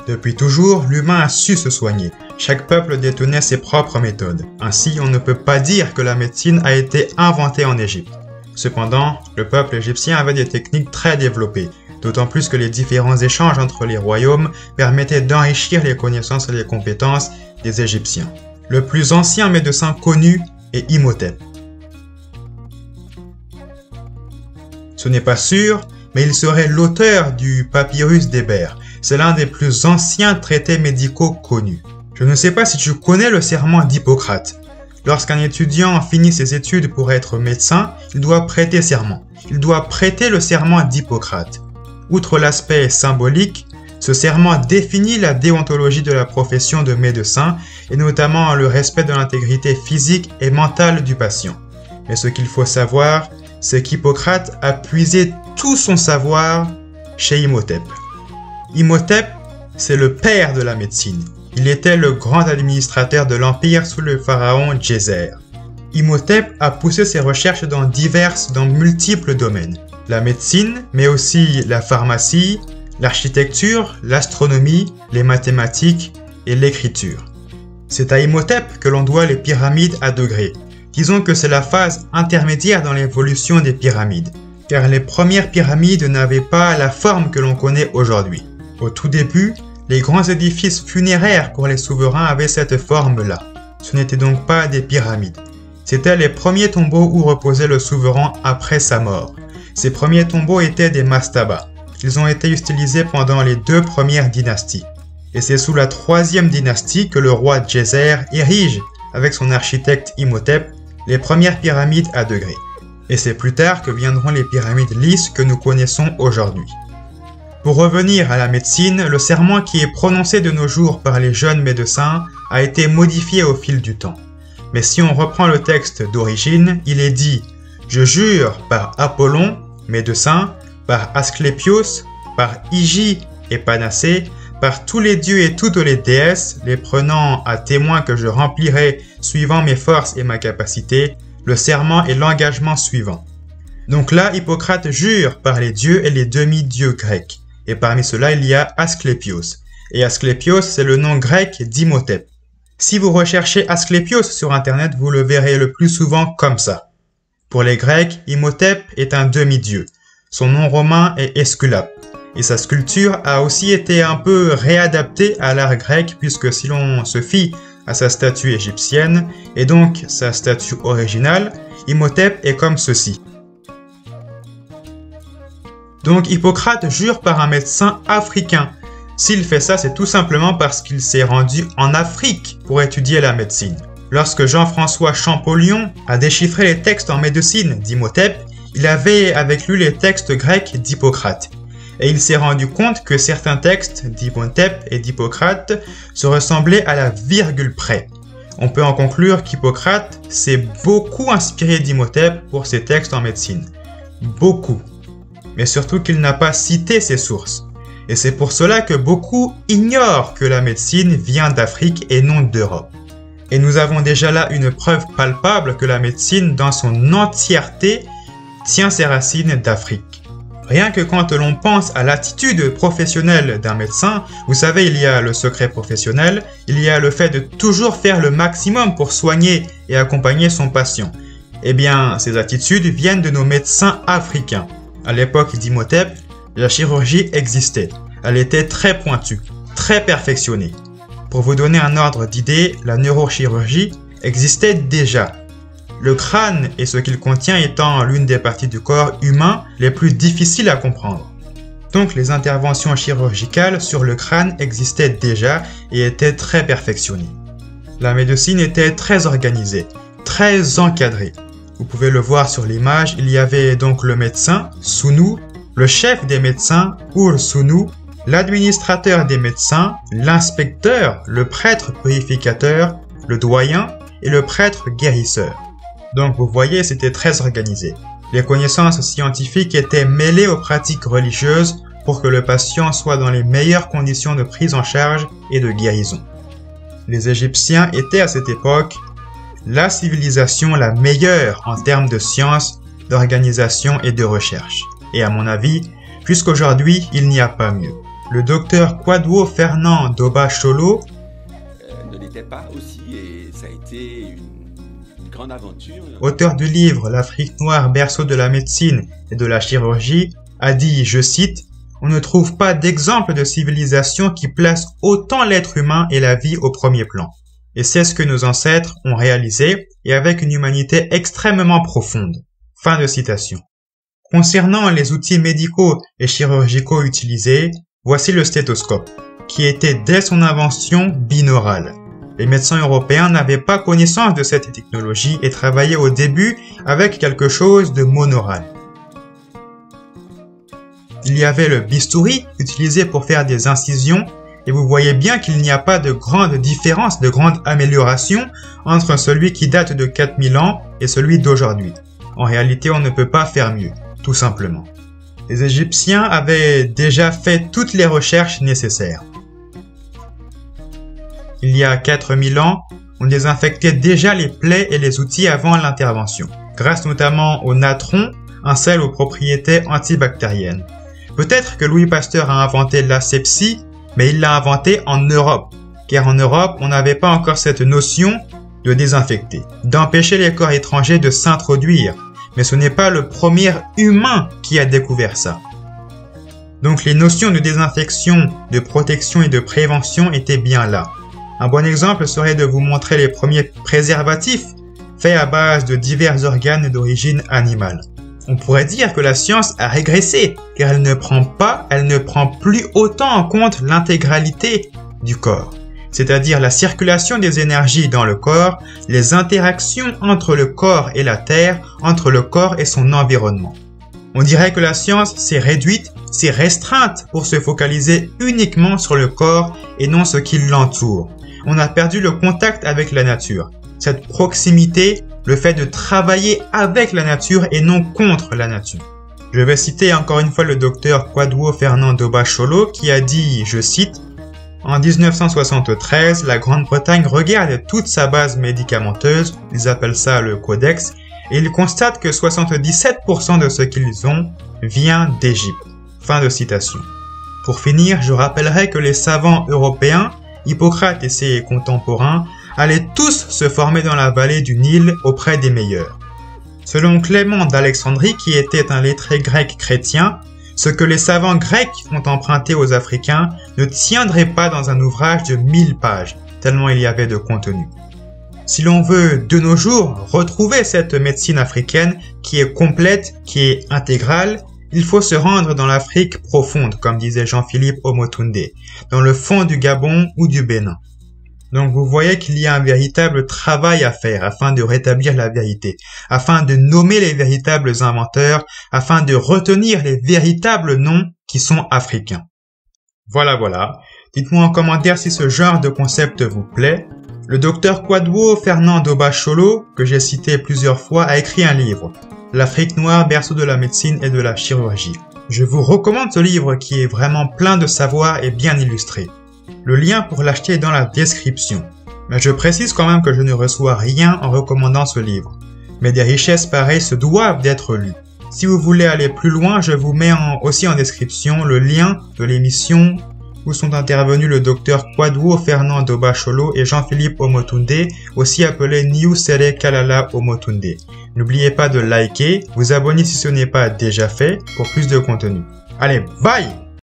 Depuis toujours, l'humain a su se soigner. Chaque peuple détenait ses propres méthodes. Ainsi, on ne peut pas dire que la médecine a été inventée en Égypte. Cependant, le peuple égyptien avait des techniques très développées, d'autant plus que les différents échanges entre les royaumes permettaient d'enrichir les connaissances et les compétences des Égyptiens. Le plus ancien médecin connu est Imhotep. Ce n'est pas sûr, mais il serait l'auteur du papyrus d'Hébert. C'est l'un des plus anciens traités médicaux connus. Je ne sais pas si tu connais le serment d'Hippocrate. Lorsqu'un étudiant finit ses études pour être médecin, il doit prêter serment. Il doit prêter le serment d'Hippocrate. Outre l'aspect symbolique, ce serment définit la déontologie de la profession de médecin et notamment le respect de l'intégrité physique et mentale du patient. Mais ce qu'il faut savoir, c'est qu'Hippocrate a puisé tout son savoir chez Imhotep. Imhotep, c'est le père de la médecine. Il était le grand administrateur de l'empire sous le pharaon Djéser. Imhotep a poussé ses recherches dans multiples domaines. La médecine, mais aussi la pharmacie, l'architecture, l'astronomie, les mathématiques et l'écriture. C'est à Imhotep que l'on doit les pyramides à degrés. Disons que c'est la phase intermédiaire dans l'évolution des pyramides, car les premières pyramides n'avaient pas la forme que l'on connaît aujourd'hui. Au tout début, les grands édifices funéraires pour les souverains avaient cette forme-là. Ce n'étaient donc pas des pyramides. C'étaient les premiers tombeaux où reposait le souverain après sa mort. Ces premiers tombeaux étaient des mastabas. Ils ont été utilisés pendant les 2 premières dynasties. Et c'est sous la 3e dynastie que le roi Djéser érige, avec son architecte Imhotep, les premières pyramides à degrés. Et c'est plus tard que viendront les pyramides lisses que nous connaissons aujourd'hui. Pour revenir à la médecine, le serment qui est prononcé de nos jours par les jeunes médecins a été modifié au fil du temps. Mais si on reprend le texte d'origine, il est dit « Je jure par Apollon, médecin, par Asclépios, par Hygie et Panacée, par tous les dieux et toutes les déesses, les prenant à témoin que je remplirai, suivant mes forces et ma capacité, le serment et l'engagement suivant. » Donc là, Hippocrate jure par les dieux et les demi-dieux grecs. Et parmi ceux-là, il y a Asclépios. Et Asclépios, c'est le nom grec d'Imhotep. Si vous recherchez Asclépios sur Internet, vous le verrez le plus souvent comme ça. Pour les Grecs, Imhotep est un demi-dieu. Son nom romain est Esculape. Et sa sculpture a aussi été un peu réadaptée à l'art grec, puisque si l'on se fie à sa statue égyptienne, et donc sa statue originale, Imhotep est comme ceci. Donc Hippocrate jure par un médecin africain. S'il fait ça, c'est tout simplement parce qu'il s'est rendu en Afrique pour étudier la médecine. Lorsque Jean-François Champollion a déchiffré les textes en médecine d'Imhotep, il avait avec lui les textes grecs d'Hippocrate. Et il s'est rendu compte que certains textes d'Imhotep et d'Hippocrate se ressemblaient à la virgule près. On peut en conclure qu'Hippocrate s'est beaucoup inspiré d'Imhotep pour ses textes en médecine. Beaucoup. Mais surtout qu'il n'a pas cité ses sources. Et c'est pour cela que beaucoup ignorent que la médecine vient d'Afrique et non d'Europe. Et nous avons déjà là une preuve palpable que la médecine dans son entièreté tient ses racines d'Afrique. Rien que quand l'on pense à l'attitude professionnelle d'un médecin, vous savez, il y a le secret professionnel, il y a le fait de toujours faire le maximum pour soigner et accompagner son patient. Eh bien, ces attitudes viennent de nos médecins africains. À l'époque d'Imhotep, la chirurgie existait. Elle était très pointue, très perfectionnée. Pour vous donner un ordre d'idée, la neurochirurgie existait déjà. Le crâne et ce qu'il contient étant l'une des parties du corps humain les plus difficiles à comprendre. Donc les interventions chirurgicales sur le crâne existaient déjà et étaient très perfectionnées. La médecine était très organisée, très encadrée. Vous pouvez le voir sur l'image, il y avait donc le médecin, Sunu, le chef des médecins, Ur-Sunu, l'administrateur des médecins, l'inspecteur, le prêtre purificateur, le doyen et le prêtre guérisseur. Donc vous voyez, c'était très organisé. Les connaissances scientifiques étaient mêlées aux pratiques religieuses pour que le patient soit dans les meilleures conditions de prise en charge et de guérison. Les Égyptiens étaient à cette époque la civilisation la meilleure en termes de science, d'organisation et de recherche. Et à mon avis, jusqu'aujourd'hui, il n'y a pas mieux. Le docteur Kwadwo Fernand Doba Cholo ne l'était pas aussi et ça a été une grande aventure. Auteur du livre L'Afrique noire, berceau de la médecine et de la chirurgie, a dit, je cite, « On ne trouve pas d'exemple de civilisation qui place autant l'être humain et la vie au premier plan. Et c'est ce que nos ancêtres ont réalisé et avec une humanité extrêmement profonde. » Fin de citation. Concernant les outils médicaux et chirurgicaux utilisés, voici le stéthoscope, qui était dès son invention binaural. Les médecins européens n'avaient pas connaissance de cette technologie et travaillaient au début avec quelque chose de monaural. Il y avait le bistouri, utilisé pour faire des incisions, et vous voyez bien qu'il n'y a pas de grande différence, de grande amélioration entre celui qui date de 4000 ans et celui d'aujourd'hui. En réalité, on ne peut pas faire mieux, tout simplement. Les Égyptiens avaient déjà fait toutes les recherches nécessaires. Il y a 4000 ans, on désinfectait déjà les plaies et les outils avant l'intervention, grâce notamment au natron, un sel aux propriétés antibactériennes. Peut-être que Louis Pasteur a inventé l'asepsie, mais il l'a inventé en Europe, car en Europe, on n'avait pas encore cette notion de désinfecter, d'empêcher les corps étrangers de s'introduire, mais ce n'est pas le premier humain qui a découvert ça. Donc les notions de désinfection, de protection et de prévention étaient bien là. Un bon exemple serait de vous montrer les premiers préservatifs faits à base de divers organes d'origine animale. On pourrait dire que la science a régressé, car elle ne prend plus autant en compte l'intégralité du corps, c'est-à-dire la circulation des énergies dans le corps, les interactions entre le corps et la terre, entre le corps et son environnement. On dirait que la science s'est réduite, s'est restreinte pour se focaliser uniquement sur le corps et non ce qui l'entoure. On a perdu le contact avec la nature. Cette proximité, le fait de travailler avec la nature et non contre la nature. Je vais citer encore une fois le docteur Kwadwo Fernand Doba Cholo qui a dit, je cite, « En 1973, la Grande-Bretagne regarde toute sa base médicamenteuse, ils appellent ça le codex, et ils constatent que 77% de ce qu'ils ont vient d'Égypte. » Fin de citation. Pour finir, je rappellerai que les savants européens, Hippocrate et ses contemporains, allaient tous se former dans la vallée du Nil auprès des meilleurs. Selon Clément d'Alexandrie, qui était un lettré grec chrétien, ce que les savants grecs ont emprunté aux Africains ne tiendrait pas dans un ouvrage de 1000 pages, tellement il y avait de contenu. Si l'on veut, de nos jours, retrouver cette médecine africaine qui est complète, qui est intégrale, il faut se rendre dans l'Afrique profonde, comme disait Jean-Philippe Omotunde, dans le fond du Gabon ou du Bénin. Donc vous voyez qu'il y a un véritable travail à faire afin de rétablir la vérité, afin de nommer les véritables inventeurs, afin de retenir les véritables noms qui sont africains. Voilà. Dites-moi en commentaire si ce genre de concept vous plaît. Le docteur Kwadwo Fernand Doba Cholo, que j'ai cité plusieurs fois, a écrit un livre, L'Afrique noire, berceau de la médecine et de la chirurgie. Je vous recommande ce livre qui est vraiment plein de savoir et bien illustré. Le lien pour l'acheter est dans la description. Mais je précise quand même que je ne reçois rien en recommandant ce livre. Mais des richesses pareilles se doivent d'être lues. Si vous voulez aller plus loin, je vous mets aussi en description le lien de l'émission où sont intervenus le docteur Kwadwo Fernand Doba Cholo et Jean-Philippe Omotunde, aussi appelé Niusere Kalala Omotunde. N'oubliez pas de liker, vous abonner si ce n'est pas déjà fait pour plus de contenu. Allez, bye!